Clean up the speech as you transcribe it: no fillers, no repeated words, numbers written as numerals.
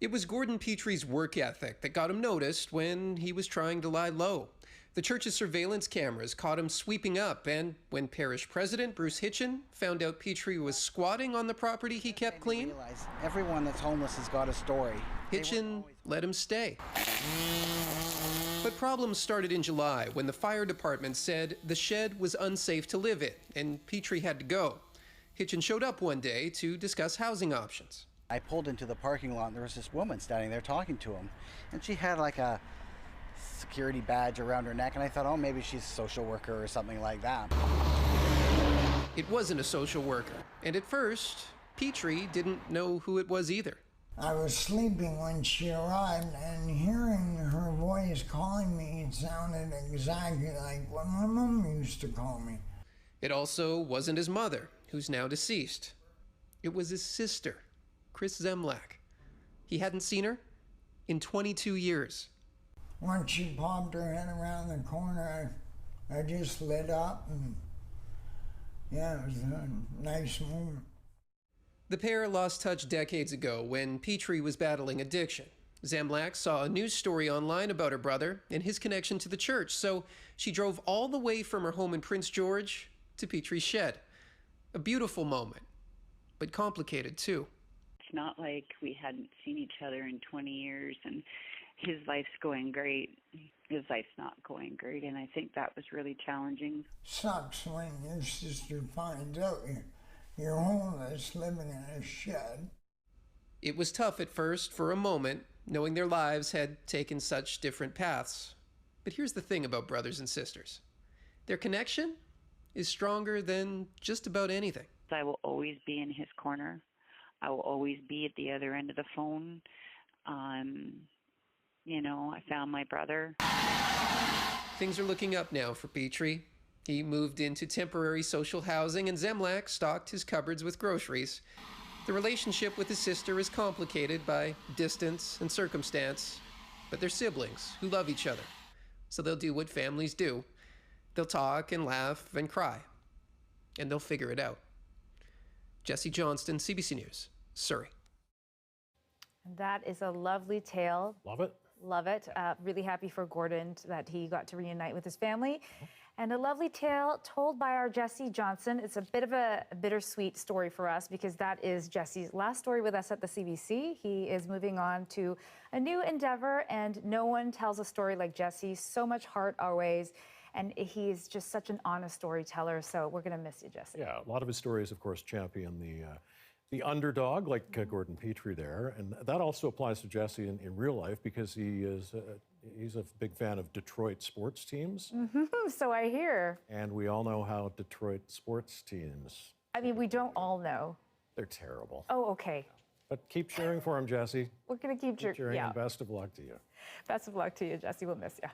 It was Gordon Petrie's work ethic that got him noticed when he was trying to lie low. The church's surveillance cameras caught him sweeping up, and when parish president Bruce Hitchin found out Petrie was squatting on the property he kept clean, everyone that's homeless has got a story. Hitchin let him stay. But problems started in July when the fire department said the shed was unsafe to live in, and Petrie had to go. Hitchin showed up one day to discuss housing options. I pulled into the parking lot and there was this woman standing there talking to him, and she had like a security badge around her neck, and I thought, oh, maybe she's a social worker or something like that. It wasn't a social worker, and at first, Petrie didn't know who it was either. I was sleeping when she arrived, and hearing her voice calling me, it sounded exactly like what my mom used to call me. It also wasn't his mother, who's now deceased. It was his sister, Chris Zemlak. He hadn't seen her in 22 years. Once she popped her head around the corner, I just lit up, and yeah, it was a nice moment. The pair lost touch decades ago when Petrie was battling addiction. Zemlak saw a news story online about her brother and his connection to the church, so she drove all the way from her home in Prince George to Petrie's shed. A beautiful moment, but complicated too. It's not like we hadn't seen each other in 20 years and his life's going great. His life's not going great, and I think that was really challenging. Sucks when your sister finds out you're homeless, living in a shed. It was tough at first for a moment, knowing their lives had taken such different paths. But here's the thing about brothers and sisters. Their connection is stronger than just about anything. I will always be in his corner. I will always be at the other end of the phone. I found my brother. Things are looking up now for Petrie. He moved into temporary social housing, and Zemlak stocked his cupboards with groceries. The relationship with his sister is complicated by distance and circumstance, but they're siblings who love each other, so they'll do what families do. They'll talk and laugh and cry, and they'll figure it out. Jesse Johnston, CBC News, Surrey. That is a lovely tale. Love it. Love it. Really happy for Gordon that he got to reunite with his family. And a lovely tale told by our Jesse Johnson. It's a bit of a bittersweet story for us because that is Jesse's last story with us at the CBC. He is moving on to a new endeavor, and no one tells a story like Jesse. So much heart always. And he's just such an honest storyteller, so we're going to miss you, Jesse. Yeah, a lot of his stories, of course, champion the underdog, like Gordon Petrie there. And that also applies to Jesse in real life because he's a big fan of Detroit sports teams. So I hear. And we all know how Detroit sports teams... I mean, we don't all know. They're terrible. Oh, okay. But keep cheering for him, Jesse. We're going to keep cheering. Yeah. And best of luck to you. Best of luck to you, Jesse. We'll miss you.